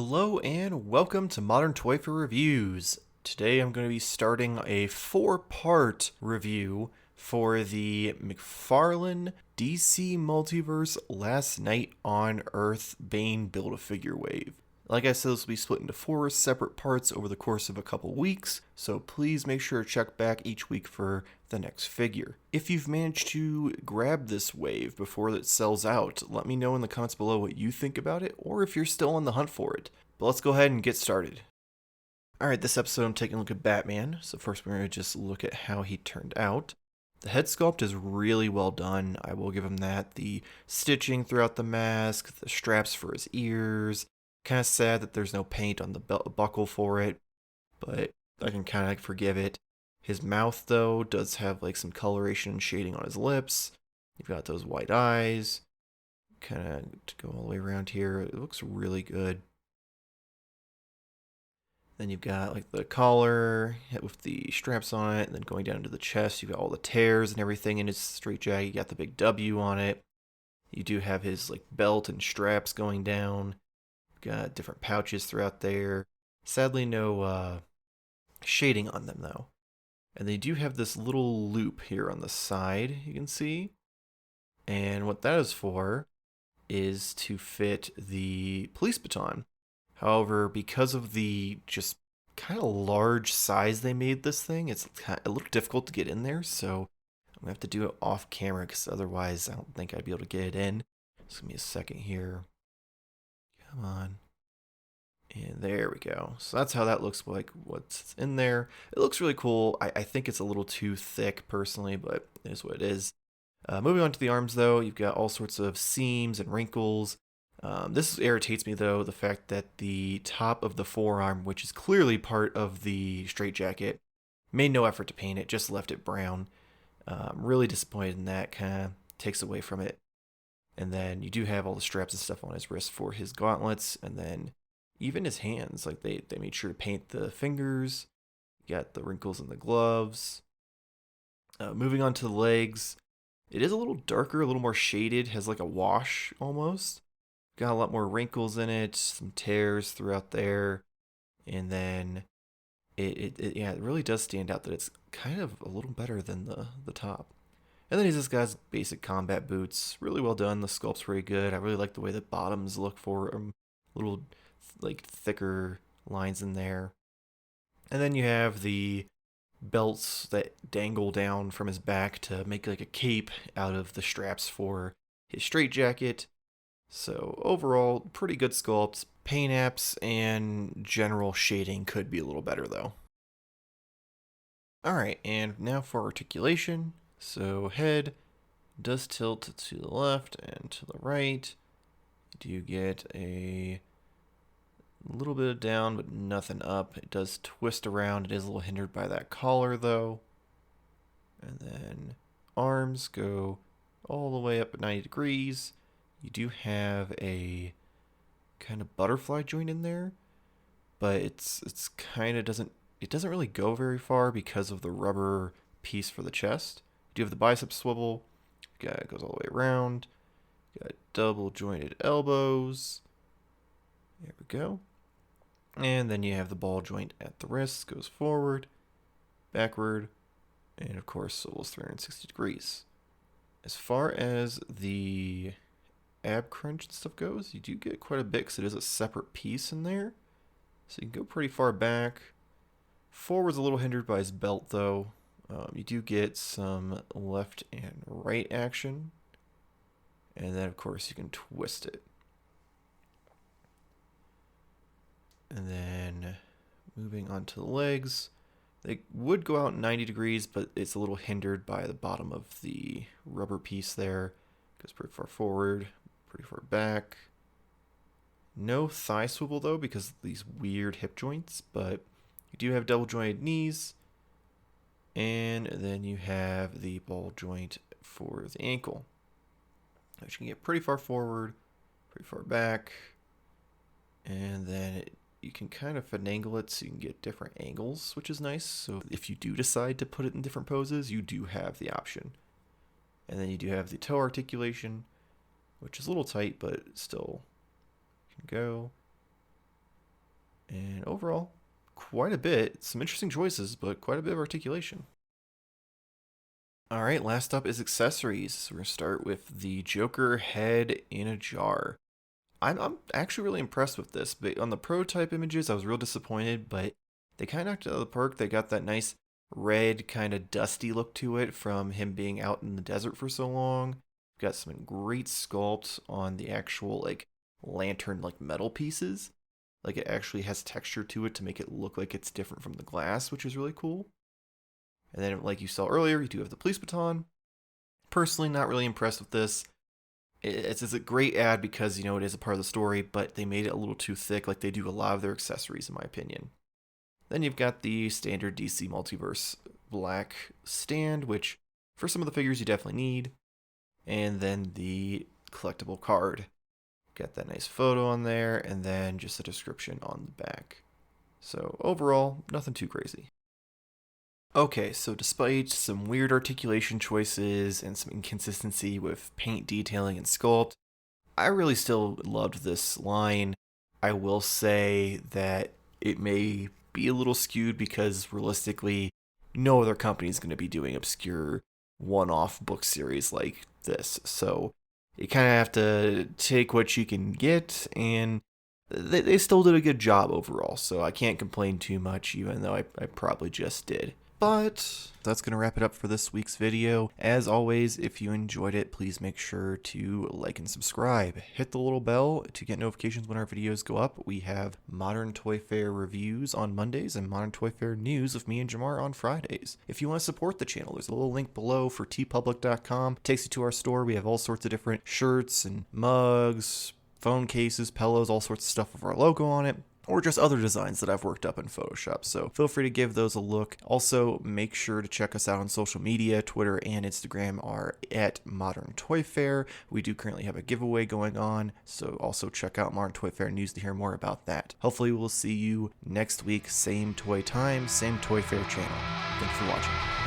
Hello and welcome to Modern Toy for Reviews. Today I'm going to be starting a 4-part review for the Mcfarlane DC Multiverse Last Night on Earth Bane Build-A-Figure Wave. Like I said, this will be split into 4 separate parts over the course of a couple weeks, so please make sure to check back each week for the next figure. If you've managed to grab this wave before it sells out, let me know in the comments below what you think about it, or if you're still on the hunt for it. But let's go ahead and get started. Alright, this episode I'm taking a look at Batman, so first we're going to just look at how he turned out. The head sculpt is really well done, I will give him that. The stitching throughout the mask, the straps for his ears. Kind of sad that there's no paint on the buckle for it, but I can kind of forgive it. His mouth, though, does have like some coloration and shading on his lips. You've got those white eyes. Kind of to go all the way around here. It looks really good. Then you've got like the collar with the straps on it, and then going down into the chest, you've got all the tears and everything in his straitjacket. You got the big W on it. You do have his like belt and straps going down. Got different pouches throughout there. Sadly, no shading on them though. And they do have this little loop here on the side, you can see. And what that is for is to fit the police baton. However, because of the just kind of large size they made this thing, it's kind of a little difficult to get in there. So I'm going to have to do it off camera because otherwise I don't think I'd be able to get it in. Just give me a second here. Come on. And there we go. So that's how that looks like, what's in there. It looks really cool. I think it's a little too thick personally, but it is what it is. Moving on to the arms though, you've got all sorts of seams and wrinkles. This irritates me though, the fact that the top of the forearm, which is clearly part of the straitjacket, made no effort to paint it, just left it brown. I'm really disappointed in that, kind of takes away from it. And then you do have all the straps and stuff on his wrist for his gauntlets, and then even his hands, like they made sure to paint the fingers. You got the wrinkles in the gloves. Moving on to the legs, it is a little darker, a little more shaded, has like a wash almost. Got a lot more wrinkles in it, some tears throughout there, and then it really does stand out that it's kind of a little better than the top. And then he's this guy's basic combat boots. Really well done. The sculpt's pretty good. I really like the way the bottoms look for him. Little, like, thicker lines in there. And then you have the belts that dangle down from his back to make, like, a cape out of the straps for his straitjacket. So, overall, pretty good sculpt. Paint apps and general shading could be a little better, though. Alright, and now for articulation. So head does tilt to the left and to the right. You do get a little bit of down, but nothing up. It does twist around. It is a little hindered by that collar, though. And then arms go all the way up at 90 degrees. You do have a kind of butterfly joint in there, but it's kind of doesn't really go very far because of the rubber piece for the chest. You do have the bicep swivel. It goes all the way around. Got double jointed elbows. There we go. And then you have the ball joint at the wrist. Goes forward, backward, and of course swivels 360 degrees. As far as the ab crunch and stuff goes, you do get quite a bit because it is a separate piece in there. So you can go pretty far back. Forward's a little hindered by his belt though. You do get some left and right action. And then, of course, you can twist it. And then, moving on to the legs. They would go out 90 degrees, but it's a little hindered by the bottom of the rubber piece there. Goes pretty far forward, pretty far back. No thigh swivel, though, because of these weird hip joints. But you do have double jointed knees. And then you have the ball joint for the ankle, which can get pretty far forward, pretty far back, and then you can kind of finagle it so you can get different angles, which is nice. So if you do decide to put it in different poses, you do have the option. And then you do have the toe articulation, which is a little tight, but still can go. And overall, quite a bit. Some interesting choices, but quite a bit of articulation. All right, last up is accessories. We're going to start with the Joker head in a jar. I'm actually really impressed with this. But on the prototype images, I was real disappointed, but they kind of knocked it out of the park. They got that nice red, kind of dusty look to it from him being out in the desert for so long. Got some great sculpt on the actual like lantern like metal pieces. Like it actually has texture to it to make it look like it's different from the glass, which is really cool. And then, like you saw earlier, you do have the police baton. Personally, not really impressed with this. It's a great ad because, you know, it is a part of the story, but they made it a little too thick like they do a lot of their accessories, in my opinion. Then you've got the standard DC Multiverse black stand, which for some of the figures you definitely need. And then the collectible card. Got that nice photo on there, and then just a description on the back. So overall, nothing too crazy. Okay, so despite some weird articulation choices and some inconsistency with paint detailing and sculpt, I really still loved this line. I will say that it may be a little skewed because realistically, no other company is going to be doing obscure one-off book series like this. So you kind of have to take what you can get, and they still did a good job overall. So I can't complain too much, even though I probably just did. But that's going to wrap it up for this week's video. As always, if you enjoyed it, please make sure to like and subscribe. Hit the little bell to get notifications when our videos go up. We have Modern Toy Fair reviews on Mondays and Modern Toy Fair news with me and Jamar on Fridays. If you want to support the channel, there's a little link below for tpublic.com. It takes you to our store. We have all sorts of different shirts and mugs, phone cases, pillows, all sorts of stuff with our logo on it, or just other designs that I've worked up in Photoshop. So feel free to give those a look. Also, make sure to check us out on social media. Twitter and Instagram are at Modern Toy Fair. We do currently have a giveaway going on, so also check out Modern Toy Fair news to hear more about that. Hopefully we'll see you next week, same toy time, same Toy Fair channel. Thanks for watching.